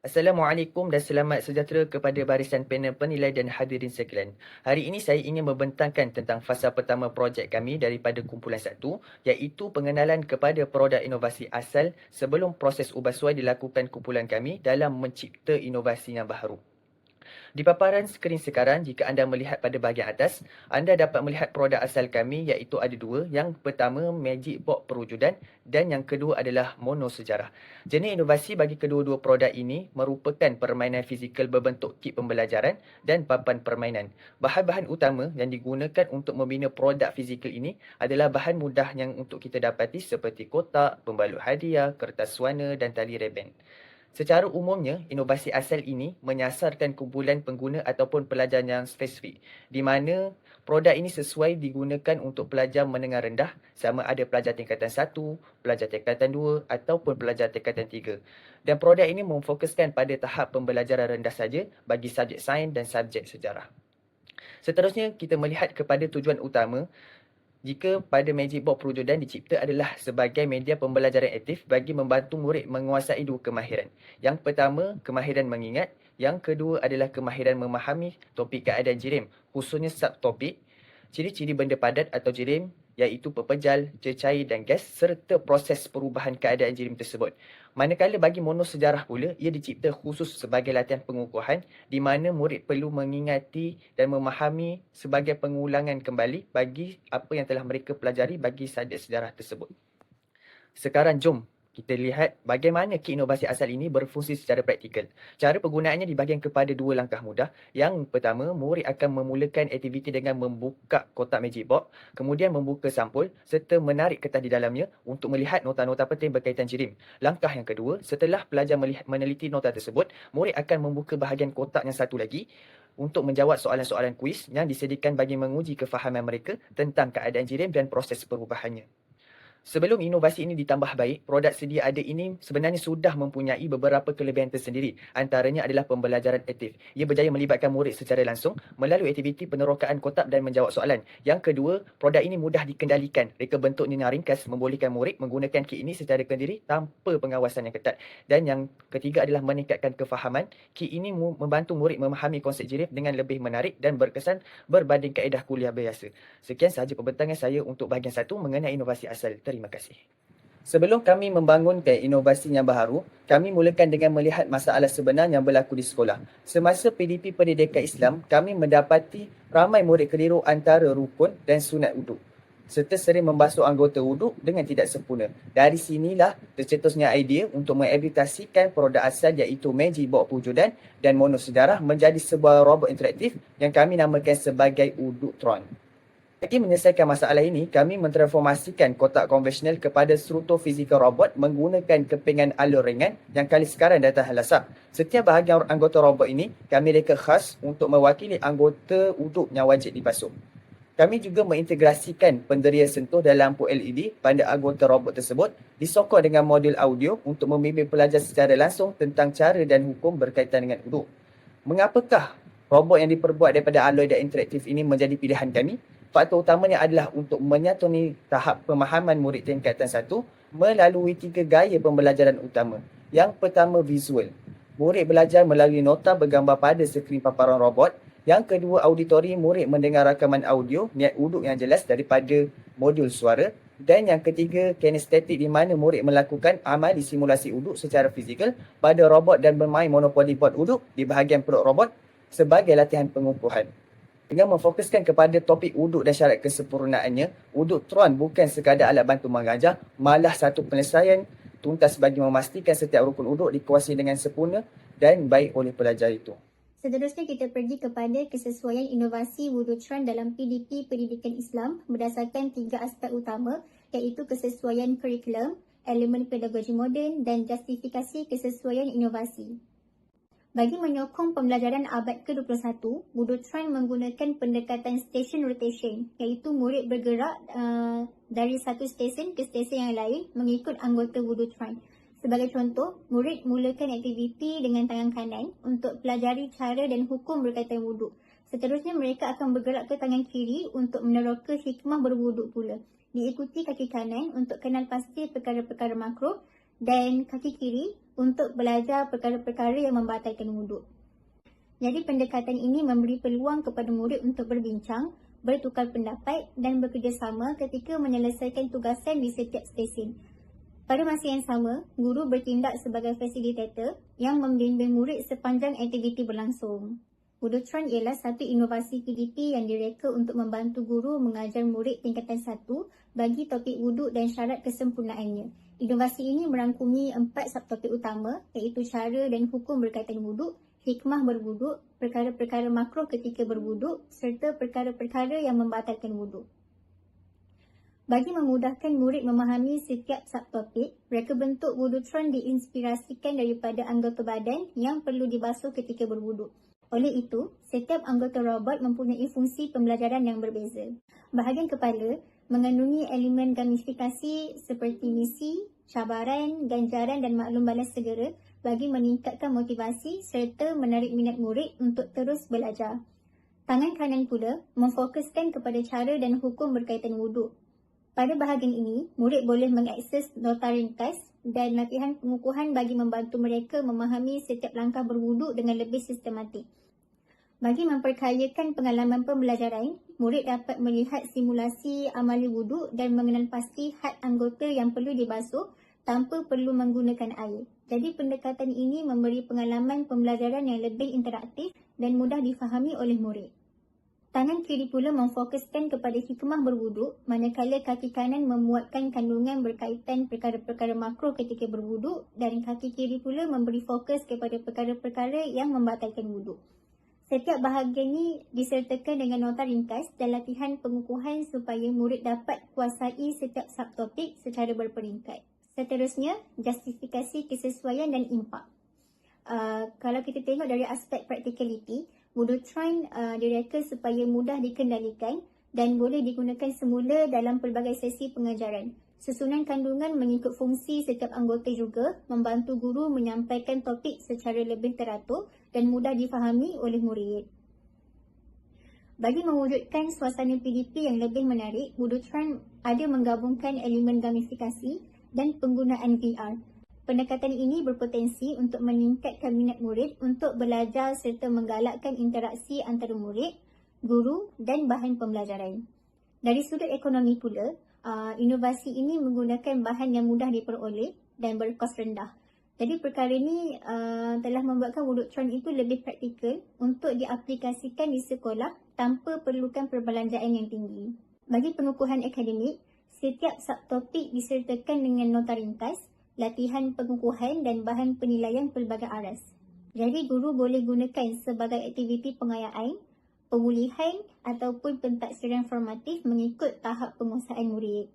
Assalamualaikum dan selamat sejahtera kepada barisan panel penilai dan hadirin sekalian. Hari ini saya ingin membentangkan tentang fasa pertama projek kami daripada kumpulan 1, iaitu pengenalan kepada produk inovasi asal sebelum proses ubah suai dilakukan kumpulan kami dalam mencipta inovasi yang baharu. Di paparan skrin sekarang, jika anda melihat pada bahagian atas, anda dapat melihat produk asal kami iaitu ada dua. Yang pertama, Magic Box Perwujudan dan yang kedua adalah Mono Sejarah. Jenis inovasi bagi kedua-dua produk ini merupakan permainan fizikal berbentuk kit pembelajaran dan papan permainan. Bahan-bahan utama yang digunakan untuk membina produk fizikal ini adalah bahan mudah yang untuk kita dapati seperti kotak, pembalut hadiah, kertas warna dan tali reban. Secara umumnya, inovasi asal ini menyasarkan kumpulan pengguna ataupun pelajar yang spesifik, di mana produk ini sesuai digunakan untuk pelajar menengah rendah sama ada pelajar tingkatan 1, pelajar tingkatan 2 ataupun pelajar tingkatan 3. Dan produk ini memfokuskan pada tahap pembelajaran rendah saja bagi subjek sains dan subjek sejarah. Seterusnya, kita melihat kepada tujuan utama jika pada Magic Box Perwujudan dicipta adalah sebagai media pembelajaran aktif bagi membantu murid menguasai dua kemahiran. Yang pertama, kemahiran mengingat. Yang kedua adalah kemahiran memahami topik keadaan jirim, khususnya subtopik, ciri-ciri benda padat atau jirim, iaitu pepejal, cecair dan gas serta proses perubahan keadaan jirim tersebut. Manakala bagi Mono Sejarah pula, ia dicipta khusus sebagai latihan pengukuhan di mana murid perlu mengingati dan memahami sebagai pengulangan kembali bagi apa yang telah mereka pelajari bagi subjek sejarah tersebut. Sekarang jom kita lihat bagaimana kit inovasi asal ini berfungsi secara praktikal. Cara penggunaannya dibahagikan kepada dua langkah mudah. Yang pertama, murid akan memulakan aktiviti dengan membuka kotak Magic Box, kemudian membuka sampul serta menarik kertas di dalamnya untuk melihat nota-nota penting berkaitan jirim. Langkah yang kedua, setelah pelajar meneliti nota tersebut, murid akan membuka bahagian kotak yang satu lagi untuk menjawab soalan-soalan kuis yang disediakan bagi menguji kefahaman mereka tentang keadaan jirim dan proses perubahannya. Sebelum inovasi ini ditambah baik, produk sedia ada ini sebenarnya sudah mempunyai beberapa kelebihan tersendiri. Antaranya adalah pembelajaran aktif. Ia berjaya melibatkan murid secara langsung melalui aktiviti penerokaan kotak dan menjawab soalan. Yang kedua, produk ini mudah dikendalikan. Reka bentuknya yang ringkas membolehkan murid menggunakan kit ini secara sendiri tanpa pengawasan yang ketat. Dan yang ketiga adalah meningkatkan kefahaman. Kit ini membantu murid memahami konsep jirim dengan lebih menarik dan berkesan berbanding kaedah kuliah biasa. Sekian sahaja pembentangan saya untuk bahagian 1 mengenai inovasi asal. Terima kasih. Sebelum kami membangunkan inovasi yang baharu, kami mulakan dengan melihat masalah sebenar yang berlaku di sekolah. Semasa PDP Pendidikan Islam, kami mendapati ramai murid keliru antara rukun dan sunat wuduk, serta sering membasuh anggota wuduk dengan tidak sempurna. Dari sinilah tercetusnya idea untuk mengeditasikan produk asal iaitu Magic Box Perwujudan dan Mono Sejarah menjadi sebuah robot interaktif yang kami namakan sebagai Uduk-tron. Bagi menyelesaikan masalah ini, kami mentransformasikan kotak konvensional kepada struktur fizikal robot menggunakan kepingan alur ringan yang kali sekarang datang halasap. Setiap bahagian anggota robot ini kami reka khas untuk mewakili anggota uduk yang wajib dibasuh. Kami juga mengintegrasikan penderia sentuh dan lampu LED pada anggota robot tersebut disokong dengan modul audio untuk membimbing pelajar secara langsung tentang cara dan hukum berkaitan dengan uduk. Mengapakah robot yang diperbuat daripada alloy dan interaktif ini menjadi pilihan kami? Faktor utamanya adalah untuk menyatuni tahap pemahaman murid tingkatan 1 melalui 3 gaya pembelajaran utama. Yang pertama, visual. Murid belajar melalui nota bergambar pada skrin paparan robot. Yang kedua, auditori. Murid mendengar rakaman audio niat uduk yang jelas daripada modul suara. Dan yang ketiga, kinestetik di mana murid melakukan amali simulasi uduk secara fizikal pada robot dan bermain monopoli board uduk di bahagian perut robot sebagai latihan pengukuhan. Dengan memfokuskan kepada topik uduk dan syarat kesempurnaannya, Uduk-tron bukan sekadar alat bantu mengajar, malah satu penyelesaian tuntas bagi memastikan setiap rukun uduk dikuasai dengan sempurna dan baik oleh pelajar itu. Seterusnya kita pergi kepada kesesuaian inovasi Uduk-tron dalam PDP Pendidikan Islam berdasarkan 3 aspek utama iaitu kesesuaian kurikulum, elemen pedagogi moden dan justifikasi kesesuaian inovasi. Bagi menyokong pembelajaran abad ke-21, Uduk-tron menggunakan pendekatan station rotation, iaitu murid bergerak dari satu stesen ke stesen yang lain mengikut anggota Uduk-tron. Sebagai contoh, murid mulakan aktiviti dengan tangan kanan untuk pelajari cara dan hukum berkaitan wuduk. Seterusnya mereka akan bergerak ke tangan kiri untuk meneroka hikmah berwuduk pula. Diikuti kaki kanan untuk kenal pasti perkara-perkara makruh dan kaki kiri untuk belajar perkara-perkara yang membatalkan wuduk. Jadi pendekatan ini memberi peluang kepada murid untuk berbincang, bertukar pendapat dan bekerjasama ketika menyelesaikan tugasan di setiap stesen. Pada masa yang sama, guru bertindak sebagai fasilitator yang membimbing murid sepanjang aktiviti berlangsung. Wudutron ialah satu inovasi PDP yang direka untuk membantu guru mengajar murid tingkatan 1 bagi topik wuduk dan syarat kesempurnaannya. Inovasi ini merangkumi 4 subtopik utama iaitu cara dan hukum berkaitan wuduk, hikmah berwuduk, perkara-perkara makruh ketika berwuduk serta perkara-perkara yang membatalkan wuduk. Bagi memudahkan murid memahami setiap subtopik, reka bentuk Wudutron diinspirasikan daripada anggota badan yang perlu dibasuh ketika berwuduk. Oleh itu, setiap anggota robot mempunyai fungsi pembelajaran yang berbeza. Bahagian kepala mengandungi elemen gamifikasi seperti misi, cabaran, ganjaran dan maklum balas segera bagi meningkatkan motivasi serta menarik minat murid untuk terus belajar. Tangan kanan pula memfokuskan kepada cara dan hukum berkaitan wuduk. Pada bahagian ini, murid boleh mengakses nota ringkas dan latihan pengukuhan bagi membantu mereka memahami setiap langkah berwuduk dengan lebih sistematik. Bagi memperkayakan pengalaman pembelajaran, murid dapat melihat simulasi amali wuduk dan mengenal pasti had anggota yang perlu dibasuh tanpa perlu menggunakan air. Jadi pendekatan ini memberi pengalaman pembelajaran yang lebih interaktif dan mudah difahami oleh murid. Tangan kiri pula memfokuskan kepada hikmah berwuduk, manakala kaki kanan memuatkan kandungan berkaitan perkara-perkara makruh ketika berwuduk dan kaki kiri pula memberi fokus kepada perkara-perkara yang membatalkan wuduk. Setiap bahagian ini disertakan dengan nota ringkas dan latihan pengukuhan supaya murid dapat kuasai setiap subtopik secara berperingkat. Seterusnya, justifikasi kesesuaian dan impak. Kalau kita tengok dari aspek practicality, Wudutron direka supaya mudah dikendalikan dan boleh digunakan semula dalam pelbagai sesi pengajaran. Susunan kandungan mengikut fungsi setiap anggota juga membantu guru menyampaikan topik secara lebih teratur dan mudah difahami oleh murid. Bagi mewujudkan suasana PDP yang lebih menarik, Wudutron ada menggabungkan elemen gamifikasi dan penggunaan VR. Pendekatan ini berpotensi untuk meningkatkan minat murid untuk belajar serta menggalakkan interaksi antara murid, guru dan bahan pembelajaran. Dari sudut ekonomi pula, inovasi ini menggunakan bahan yang mudah diperoleh dan berkos rendah. Jadi perkara ini telah membuatkan Wudutron itu lebih praktikal untuk diaplikasikan di sekolah tanpa perlukan perbelanjaan yang tinggi. Bagi pengukuhan akademik, setiap subtopik disertakan dengan nota ringkas, latihan pengukuhan dan bahan penilaian pelbagai aras. Jadi guru boleh gunakan sebagai aktiviti pengayaan, pemulihan ataupun pentaksiran formatif mengikut tahap penguasaan murid.